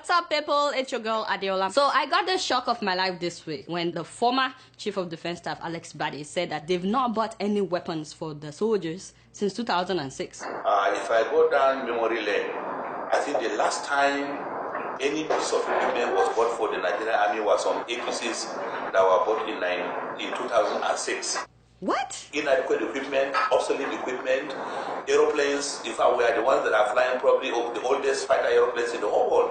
What's up, people? It's your girl, Adeola. So I got the shock of my life this week when the former Chief of Defense Staff, Alex Badeh, said that they've not bought any weapons for the soldiers since 2006. If I go down memory lane, I think the last time any piece of equipment was bought for the Nigerian Army was some APCs that were bought in 2006. What? Inadequate equipment, obsolete equipment, aeroplanes. In fact, we are the ones that are flying probably the oldest fighter aeroplanes in the whole world.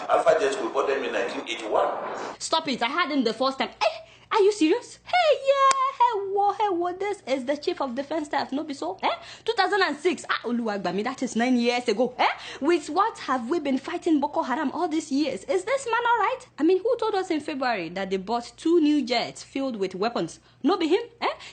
Alpha jets, we bought them in 1981. Stop it. I had them the first time. Hey, are you serious? Hey, yeah. Hey, what? This is the Chief of Defense Staff. No be so? 2006. Oluwagbami, that is 9 years ago. With what have we been fighting Boko Haram all these years? Is this man all right? I mean, who told us in February that they bought 2 new jets filled with weapons? No be him?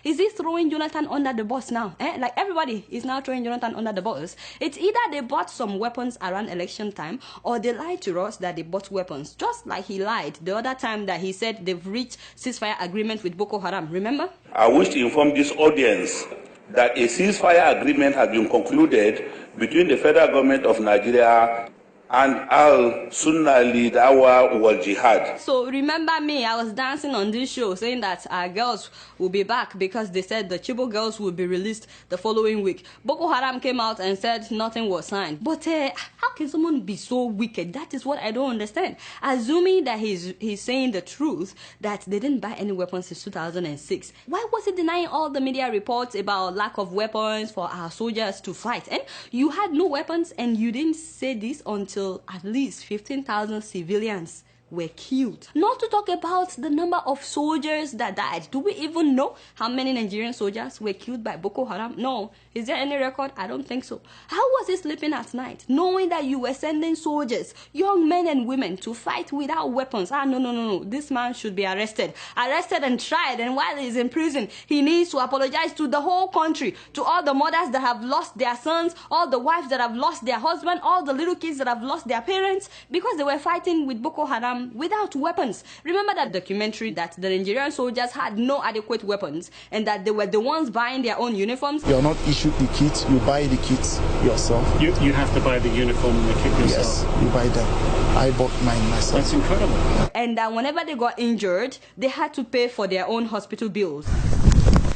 Is he throwing Jonathan under the bus now? Like everybody is now throwing Jonathan under the bus. It's either they bought some weapons around election time or they lied to us that they bought weapons. Just like he lied the other time that he said they've reached ceasefire agreement with Boko Haram. Remember? I wish to inform this audience that a ceasefire agreement has been concluded between the federal government of Nigeria and Al-Sunnah Dawa wal Jihad. So remember me, I was dancing on this show saying that our girls will be back because they said the Chibo girls will be released the following week. Boko Haram came out and said nothing was signed. But how can someone be so wicked? That is what I don't understand. Assuming that he's saying the truth, that they didn't buy any weapons since 2006. Why was he denying all the media reports about lack of weapons for our soldiers to fight? And you had no weapons and you didn't say this until at least 15,000 civilians were killed. Not to talk about the number of soldiers that died. Do we even know how many Nigerian soldiers were killed by Boko Haram? No. Is there any record? I don't think so. How was he sleeping at night, knowing that you were sending soldiers, young men and women, to fight without weapons? No. This man should be arrested. Arrested and tried, and while he's in prison, he needs to apologize to the whole country, to all the mothers that have lost their sons, all the wives that have lost their husband, all the little kids that have lost their parents, because they were fighting with Boko Haram without weapons. Remember that documentary that the Nigerian soldiers had no adequate weapons and that they were the ones buying their own uniforms? You're not issued the kits, you buy the kits yourself. You have to buy the uniform and the kit yourself? Yes, you buy them. I bought mine myself. That's incredible. And whenever they got injured, they had to pay for their own hospital bills.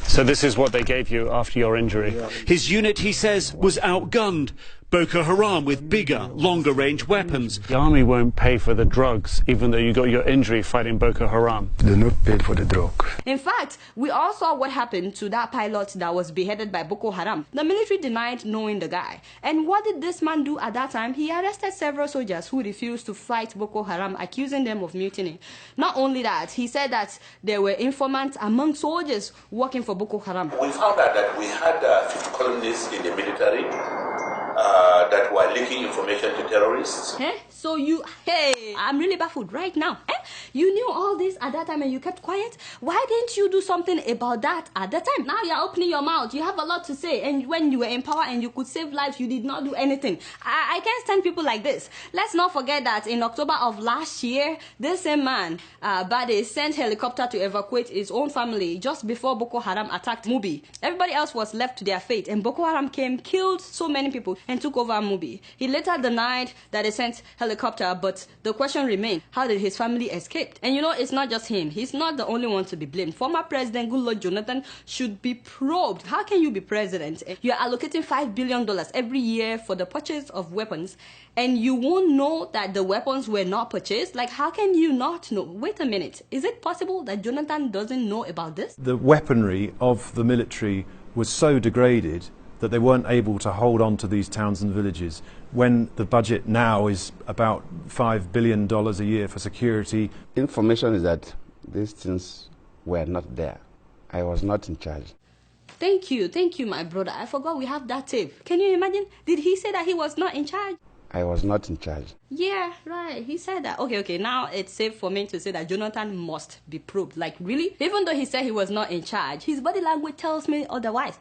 So this is what they gave you after your injury? Yeah. His unit, he says, was outgunned. Boko Haram with bigger, longer-range weapons. The army won't pay for the drugs, even though you got your injury fighting Boko Haram. They not paid for the drug. In fact, we all saw what happened to that pilot that was beheaded by Boko Haram. The military denied knowing the guy. And what did this man do at that time? He arrested several soldiers who refused to fight Boko Haram, accusing them of mutiny. Not only that, he said that there were informants among soldiers working for Boko Haram. We found out that we had 50 columnists in the military that were leaking information to terrorists. So I'm really baffled right now. You knew all this at that time and you kept quiet? Why didn't you do something about that at that time? Now you're opening your mouth. You have a lot to say. And when you were in power and you could save lives, you did not do anything. I can't stand people like this. Let's not forget that in October of last year, this same man, Badeh, sent helicopter to evacuate his own family just before Boko Haram attacked Mubi. Everybody else was left to their fate. And Boko Haram came, killed so many people, and took over Mubi. He later denied that they sent helicopter, but the question remained, how did his family escape? And you know, it's not just him. He's not the only one to be blamed. Former President Goodluck Jonathan should be probed. How can you be president? You're allocating $5 billion every year for the purchase of weapons, and you won't know that the weapons were not purchased? Like, how can you not know? Wait a minute. Is it possible that Jonathan doesn't know about this? The weaponry of the military was so degraded that they weren't able to hold on to these towns and villages when the budget now is about $5 billion a year for security. Information is that these things were not there. I was not in charge. Thank you, my brother. I forgot we have that tape. Can you imagine? Did he say that he was not in charge? I was not in charge. Yeah, right. He said that. Okay. Now it's safe for me to say that Jonathan must be probed. Like, really? Even though he said he was not in charge, his body language tells me otherwise.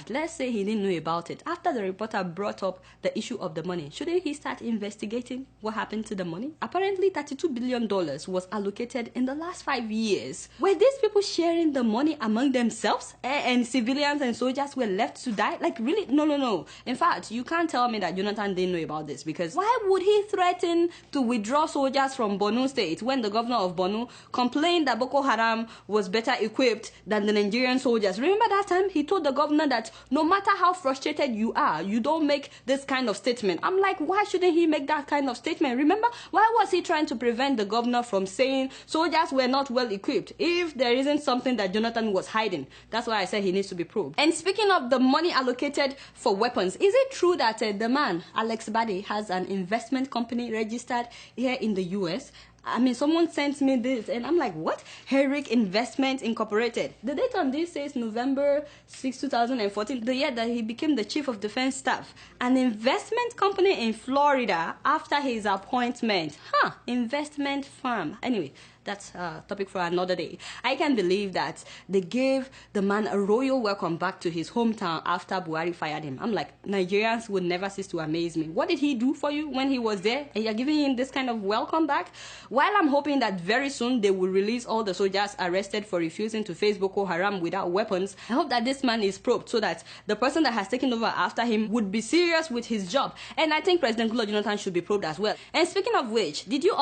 Let's say he didn't know about it. After the reporter brought up the issue of the money, shouldn't he start investigating what happened to the money? Apparently, $32 billion was allocated in the last 5 years. Were these people sharing the money among themselves? And civilians and soldiers were left to die? Like, really? No. In fact, you can't tell me me that Jonathan didn't know about this, because why would he threaten to withdraw soldiers from Borno State when the governor of Borno complained that Boko Haram was better equipped than the Nigerian soldiers? Remember that time he told the governor that no matter how frustrated you are, you don't make this kind of statement. I'm like, why shouldn't he make that kind of statement? Remember, why was he trying to prevent the governor from saying soldiers were not well equipped if there isn't something that Jonathan was hiding? That's why I said he needs to be probed. And speaking of the money allocated for weapons, is it true that the man, Alex Badeh, has an investment company registered here in the US? I mean, someone sent me this, and I'm like, what? Herrick Investment Incorporated. The date on this says November 6, 2014, the year that he became the Chief of Defense Staff. An investment company in Florida after his appointment. Investment firm. Anyway, that's a topic for another day. I can't believe that they gave the man a royal welcome back to his hometown after Buhari fired him. I'm like, Nigerians would never cease to amaze me. What did he do for you when he was there? And you're giving him this kind of welcome back? While I'm hoping that very soon they will release all the soldiers arrested for refusing to face Boko Haram without weapons, I hope that this man is probed so that the person that has taken over after him would be serious with his job. And I think President Goodluck Jonathan should be probed as well. And speaking of which, did you all